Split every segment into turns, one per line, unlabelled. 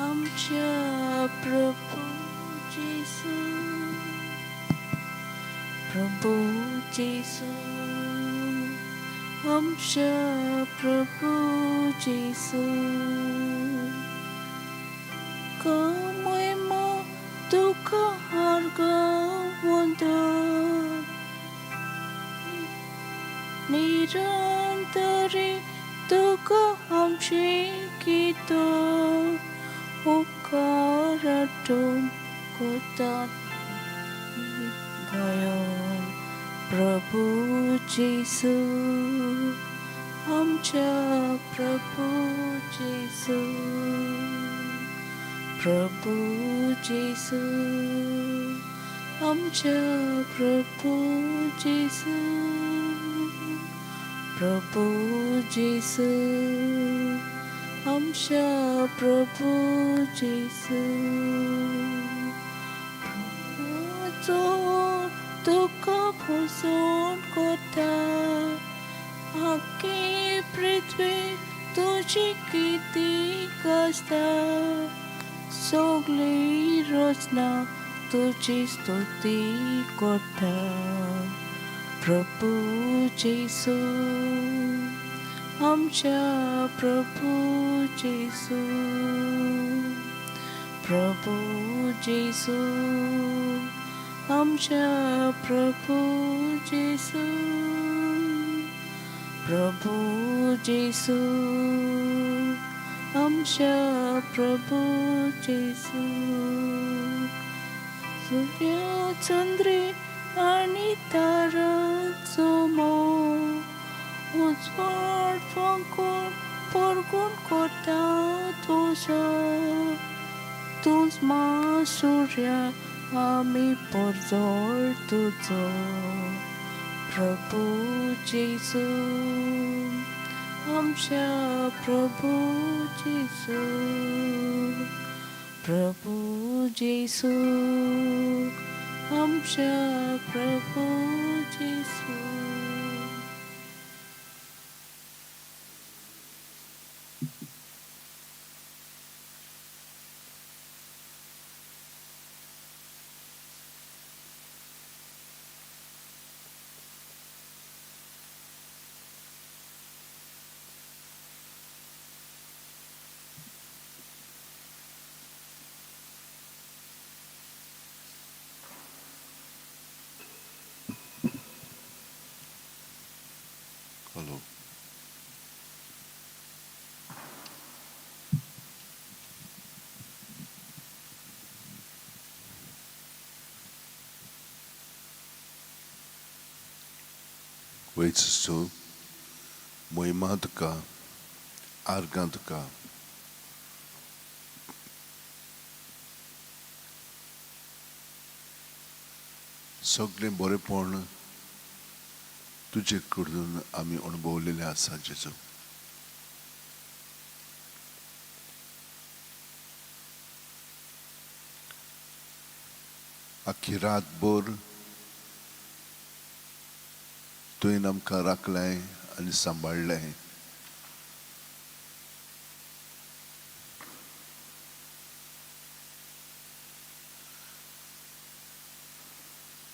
आमच्या प्रभू जेसू, प्रभू जेसू, आमच्या प्रभू जेसू, कमयमा तुका hargawandon, निरंतरी तुका आमची गितो, उपकारातून कोतात गायन. प्रभू जेसू, आमच्या प्रभू जेसू, प्रभू जेसू, आमच्या प्रभू जेसू, प्रभू जेसू, आमच्या प्रभू जेसू. तुका भजन कोता, आख्खी पृथ्वी तुजी किती आसता, सगळी रचना तुजी स्तुती कोता. प्रभू जेसू, आमच्या प्रभू जेसू, प्रभू जेसू, आमच्या प्रभू जेसू, प्रभू जेसू, आमच्या प्रभू जेसू. सूर्य चंद्री आणि तारांचो मोग उजवाड फंकून परगून कोता तुजो. तुज मा सूर्या आमी परजोळ तुजो. प्रभू जेसू, आमच्या प्रभू जेसू, प्रभू जेसू, आमच्या प्रभू जेसू.
Hello. Waits मोहिमा तुका, आर्गां तुका. सगळें बरेंपण तुजे कडून आमी अणभवलेलें आसा जेजू. आख्खी रातभर तुवें आमकां राखलें आनी सांबाळलें.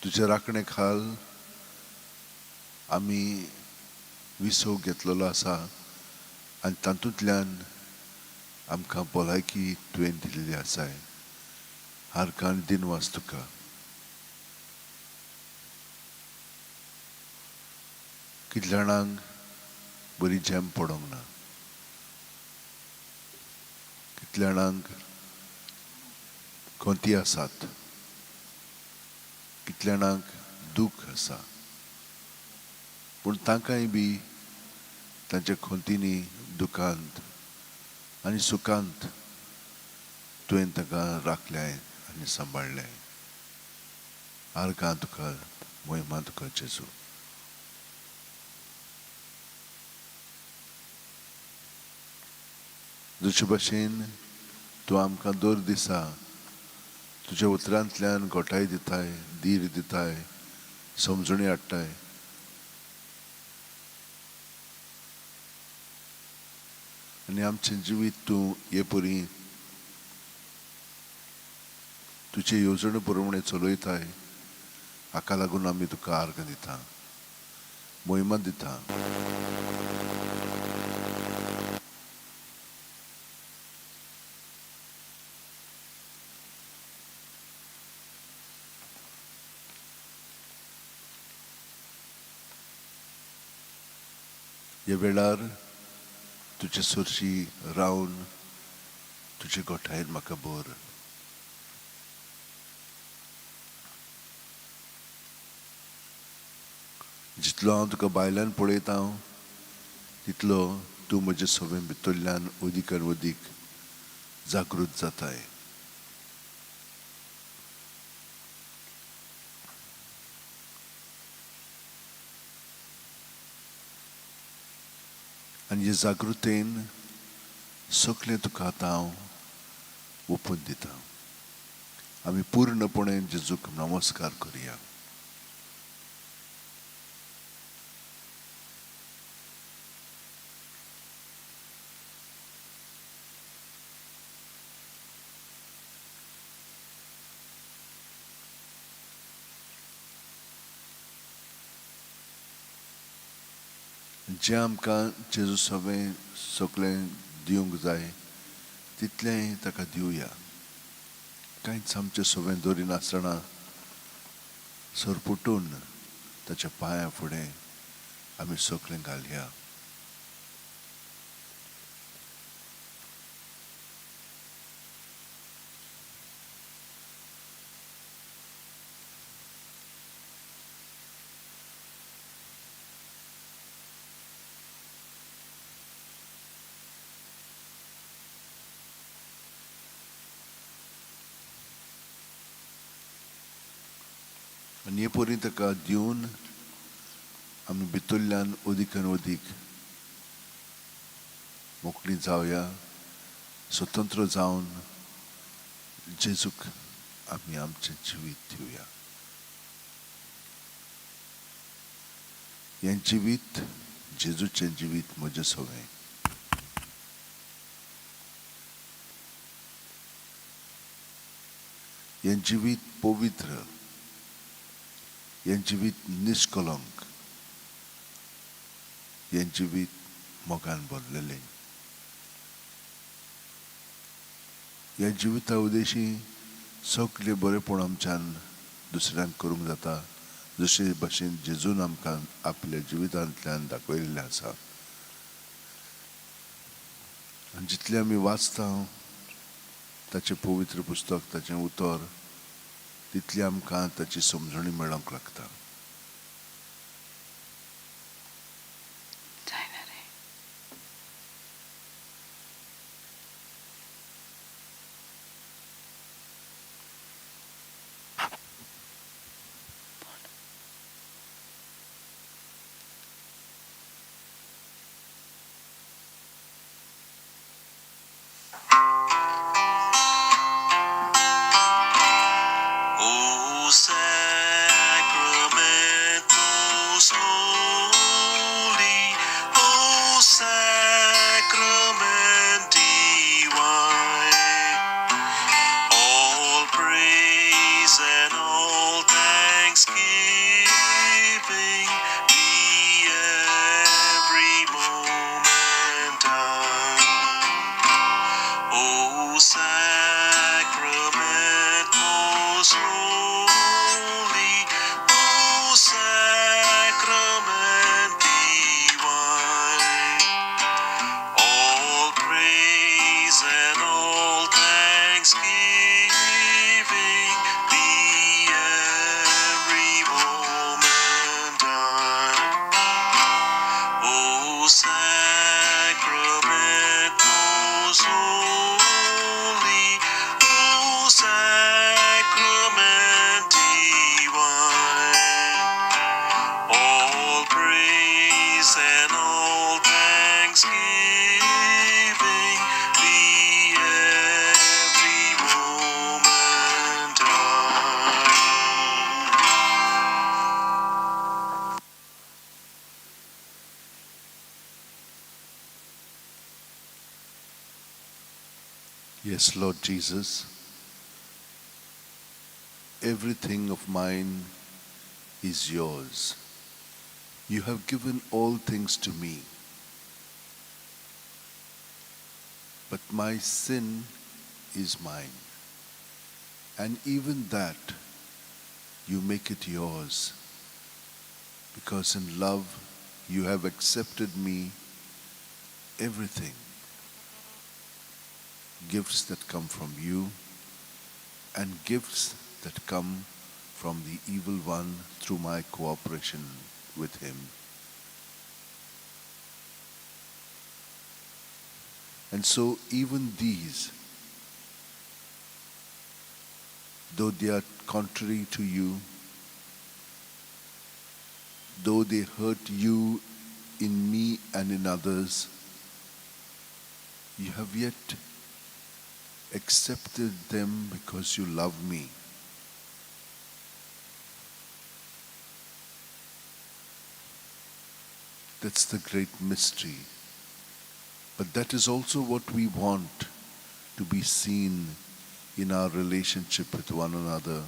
तुजे राखणे खाल आमी विसव घेतलेलो आसा आनी तातूंतल्यान आमकां भलायकी तुवें दिल्ली आसाय. आर्गां दिनवास तुका. कितल्या जाणांक बरी झेम पडोंक ना, कितल्या जाणांक खोंती आसात, कितल्या जाणांक दूख आसा, पूण तांकांय बी तांच्या खोंतीनी दुखांत आनी सुखांत तुवें तांकां राखलें आनी सांबाळलें. आर्गां तुका, मोहिमा तुका जेजू. दुसरे भाशेन तूं आमकां दर दिसा तुज्या उतरांतल्यान घोटाय दिताय, धीर दिताय, समजुणी हाडटाय. आनी आमचें जिवीत तूं हे परी तुजे येवजणे प्रमाणे चलयताय, हाका लागून आमी तुका अर्घ दिता, महिमा दिता. ह्या वेळार तुजे सुरशी रावन तुजे गोठायेर म्हाका भर. जितलो हांव तुका भायल्यान पळयता तितलो तूं म्हजे सवे भितरल्यान अदीक आनी अदीक जागृत जाताय. आनी हे जागृतेन सगळें तुका आतां हांव ओपून दिता. आमी पूर्णपणे जेजूक नमस्कार करुया. जें आमकां जेजू सगळें दिवंक जाय तितलें ताका दिवया. कांयच आमचें सगळें दवरिनासतना सरपुटून ताच्या पांया फुडें आमी सगळें घालया. आनी हे परी ताका दिवन आमी भितरल्यान अदीक आनी अदीक मोकळीं जावया, स्वतंत्र जावन जेजूक आमी आमचें जिवीत दिवया. हें जिवीत जेजूचें जिवीत म्हजें सगळें. हें जिवीत पवित्र, हें जिवीत निश्कलंक, हें जिवीत मोगान भरलेलें. ह्या जिविता उदेशी सगळें बरेपण आमच्यान दुसऱ्यांक करूंक जाता, जशे भाशेन जेजून आमकां आपल्या जिवितांतल्यान दाखयल्लें आसा. आनी जितलें आमी वाचता ताचें पवित्र पुस्तक, ताचें उतर, तितली आमकां ताची समजणी मेळोंक लागता. Yes, Lord Jesus, everything of mine is yours. You have given all things to me. But my sin is mine. And even that, you make it yours. Because in love, you have accepted me, everything. Gifts that come from you, and gifts that come from the evil one through my cooperation with him. And so even these, though they are contrary to you, though they hurt you in me and in others, you have yet accepted them because you love me. That's the great mystery. But that is also what we want to be seen in our relationship with one another,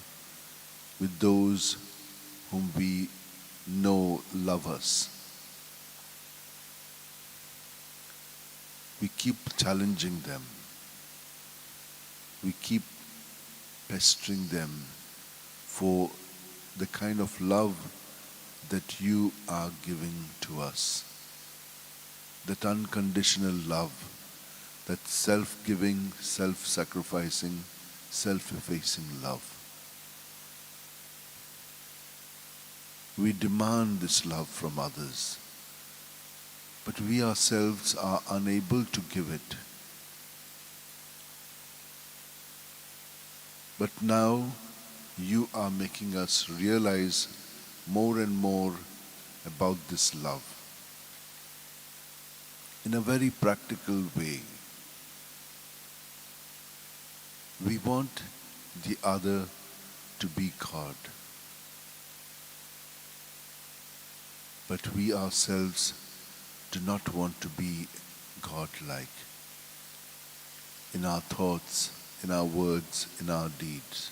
with those whom we know love us. We keep challenging them. We keep pestering them for the kind of love that you are giving to us. That unconditional love, that self-giving, self-sacrificing, self-effacing love. We demand this love from others, but we ourselves are unable to give it. But now you are making us realize more and more about this love in a very practical way. We want the other to be God, but we ourselves do not want to be God-like in our thoughts, in our words, in our deeds.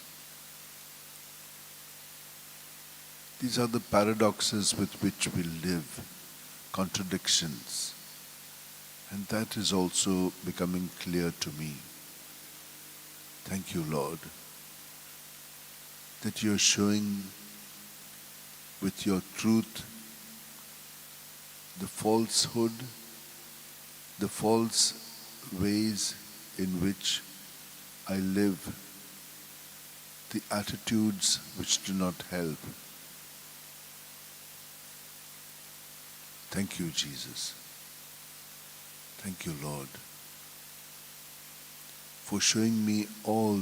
These are the paradoxes with which we live, contradictions. And that is also becoming clear to me. Thank you, Lord, that you're showing with your truth the falsehood, the false ways in which I live, the attitudes which do not help. Thank you, Jesus. Thank you, Lord, for showing me all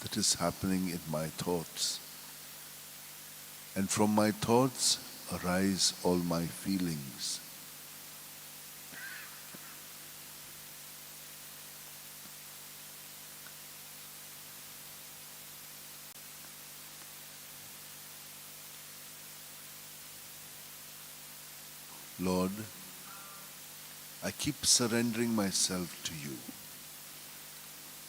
that is happening in my thoughts. And from my thoughts arise all my feelings. Lord, I keep surrendering myself to you,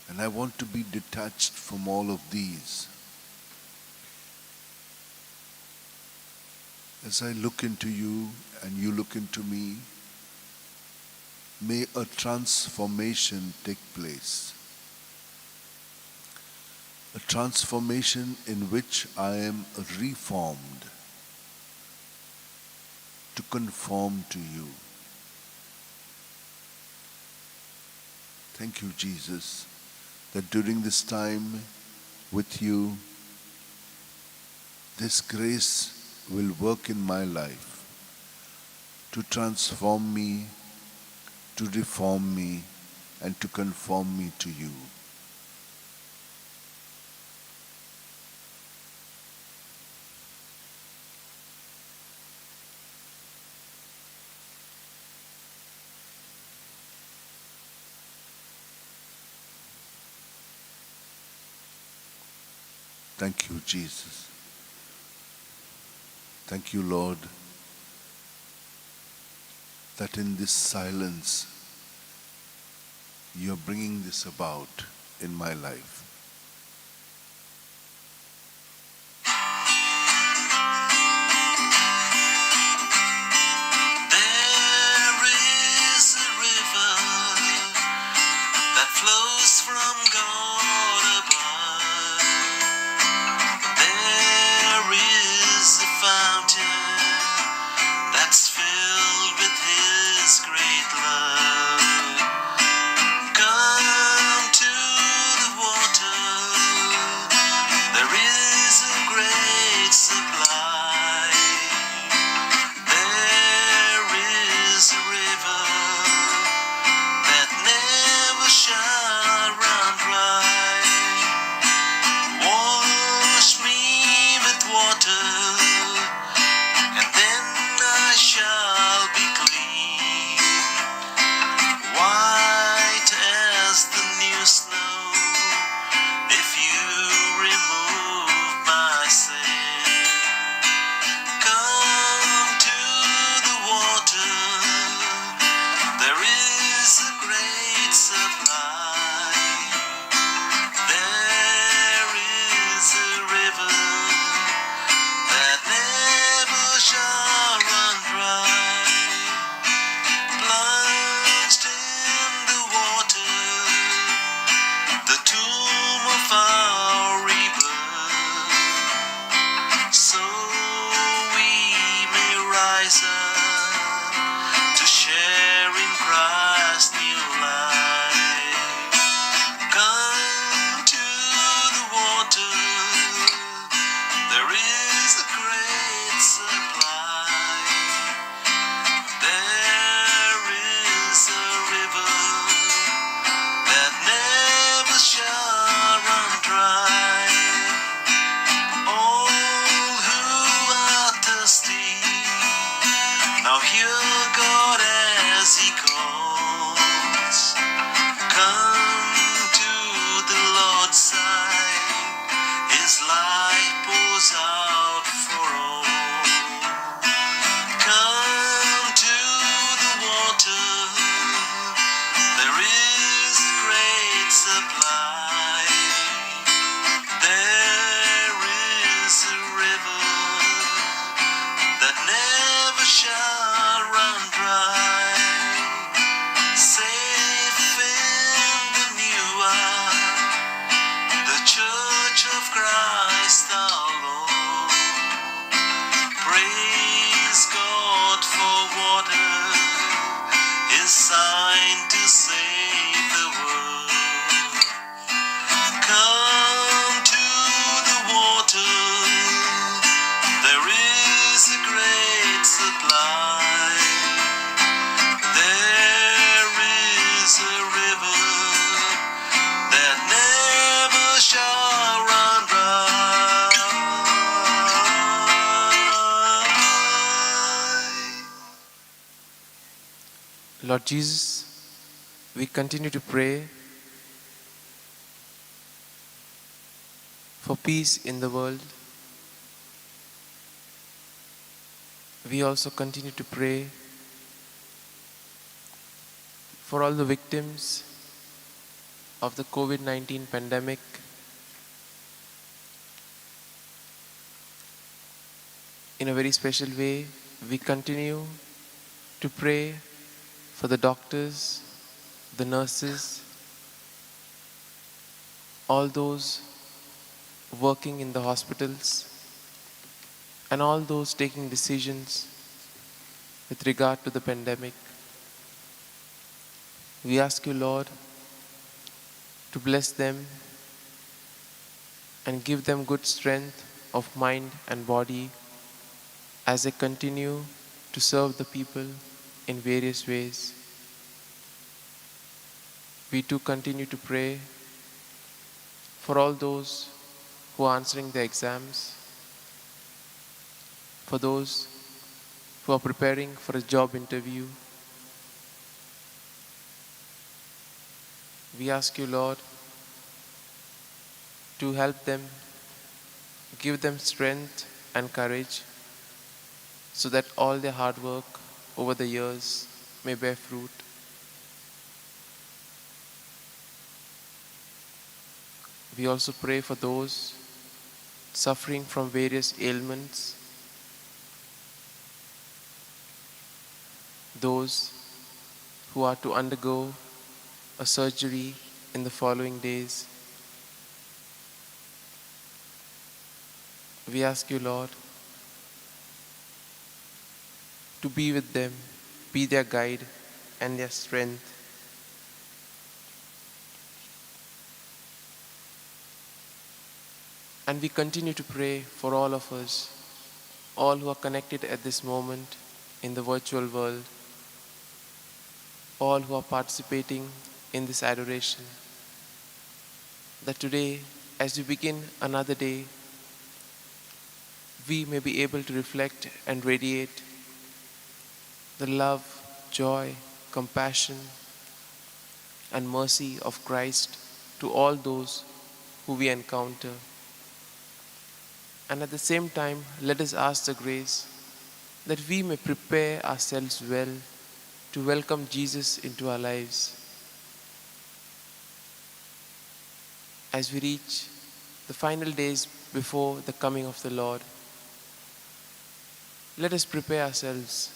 and I want to be detached from all of these. As I look into you and you look into me, may a transformation take place. A transformation in which I am reformed to conform to you. Thank you, Jesus, that during this time with you, this grace will work in my life to transform me, to reform me, and to conform me to you. Thank you, Jesus. Thank you, Lord, that in this silence, you are bringing this about in my life.
water, and then I shall be clean, white as the new snow, if you remove my sin. Come to the water, there is a great supply. There is a river that never shall run dry. Plunged in the water, the tomb of our rebirth, so we may rise up to share in Christ's new life. Come to the water, there is a great supply. There is a river that never shall run dry. All who are thirsty, now hear God as He calls. Come to the Lord's side, His life pours out for all. Come to the water, there is a great supply. There is a river that never shall run dry. Safe in the new earth, the Church of Christ our Lord. Praise God for water, His sign to save the world. Come to the water, there is a great supply. There is a river that never shall run dry.
Lord Jesus, we continue to pray for peace in the world. We also continue to pray for all the victims of the COVID-19 pandemic. In a very special way, we continue to pray for the doctors, the nurses, all those working in the hospitals, and all those taking decisions with regard to the pandemic. We ask you, Lord, to bless them and give them good strength of mind and body as they continue to serve the people in various ways. We too continue to pray for all those who are answering the exams, for those who are preparing for a job interview. We ask you, Lord, to help them, give them strength and courage so that all their hard work over the years may bear fruit. We also pray for those suffering from various ailments, those who are to undergo a surgery in the following days. We ask you, Lord, to be with them, be their guide and their strength. And we continue to pray for all of us, all who are connected at this moment in the virtual world, all who are participating in this adoration, that today, as we begin another day, we may be able to reflect and radiate the love, joy, compassion, and mercy of Christ to all those who we encounter. And at the same time, let us ask the grace that we may prepare ourselves well to welcome Jesus into our lives. As we reach the final days before the coming of the Lord, let us prepare ourselves.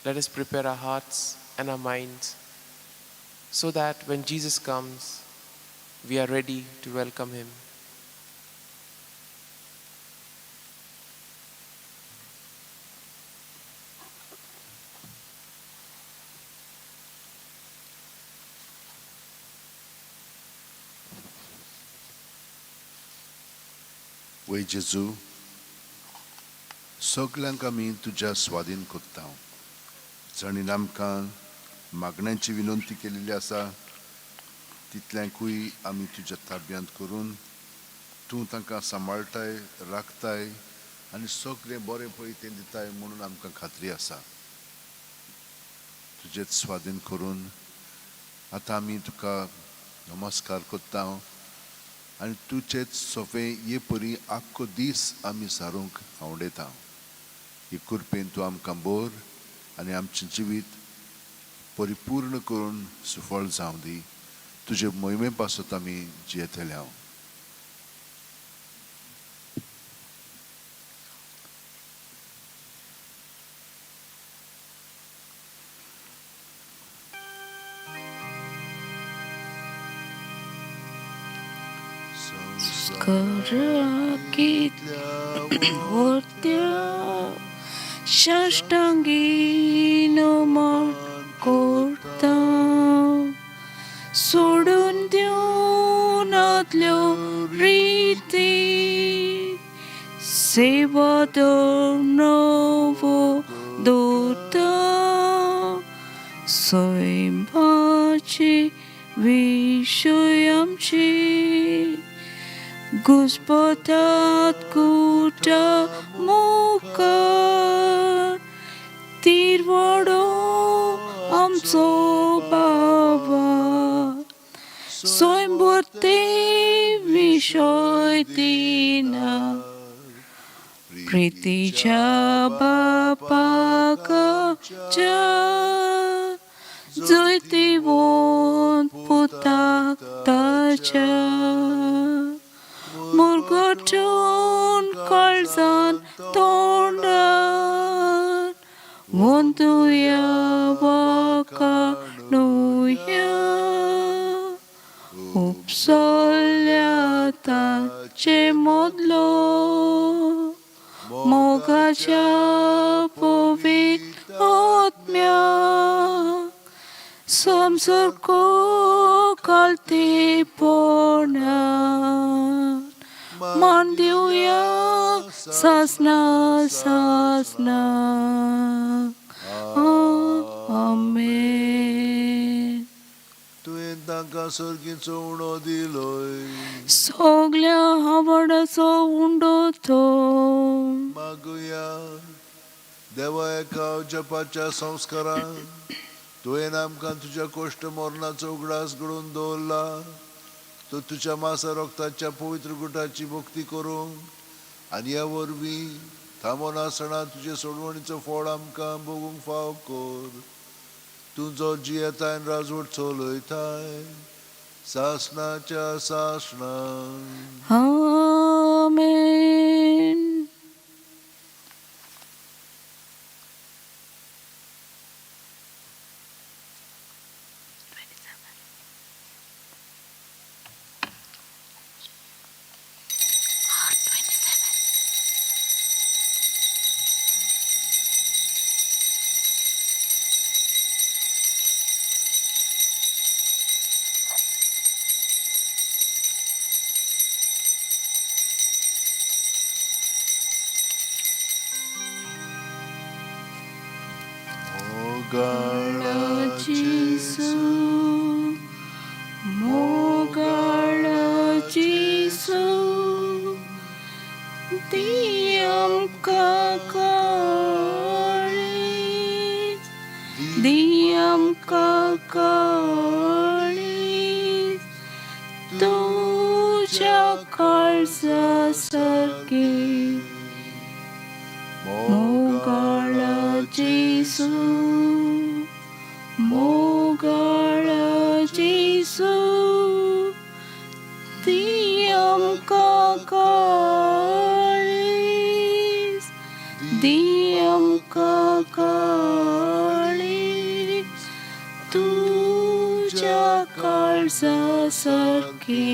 Let us prepare our hearts and our minds so that when Jesus comes, we are ready to welcome Him.
वै जेजू सगल्यांक आमी तुज्या स्वाधीन कोत्ता जाणीन आमकां मागण्यांची विनंती केलेली आसा तितल्यांकूय आमी तुज्या ताब्यांत करून तूं तांकां सांबाळटाय राखताय आनी सगळें बरें पळय तें दिताय म्हणून आमकां खात्री आसा तुजेच स्वाधीन करून आतां आमी तुका नमस्कार कोत्ता आनी तुजेच सोफें ये परी आख्खो दीस आमी सारूंक आवडयता ही कृपेन तूं आमकां बोर आनी आमचें जिवीत परिपूर्ण करून सुफळ जावं दी तुजे मोहिमे पासत आमी जियेतले
Ortia Shashtangin Omar Korta Sodun Dionatlo Riti Sevador Novo Dota Soimbachi Vishoyamchi Gospodat kuta mokar tirvado amso baba soimborte vishoy dina priticha baba kacha zoitivon putak tacha Murgotun kalzan tondan Wontuya wakanuya Upsolyata chemodlo Mogacha povit otmya Samsurko kalte pona Mandiuya sasna sasna Amen
तुवें तांकां सर्गीचो उणो दिलोय
सगल्या आवडाचो undo तो
मागुया देवा एका जपाच्या संस्कारान तुवें आमकां तुज्या कोश्ट मरणाचो उगडास घडोवन दवरला तो तुज्या मासा रक्ताच्या पवित्र गुटाची भक्ती करूंक आनी ह्या वरवीं थांबोन आसतना तुजे सोडवणीचो फळ आमकां भोगूंक फाव कर तूं जो जियेताय आनी राजवट चलयताय सासणाच्या सासणा
Amen. ती आमकां कळीत, दी आमकां कळीत, तुझ्या काळजा सारकी. मोगाळा जेसू, मोगाळा जेसू, ती आमकां कळीत, दी आमकां कळीत, तुझ्या काळजा सारकी.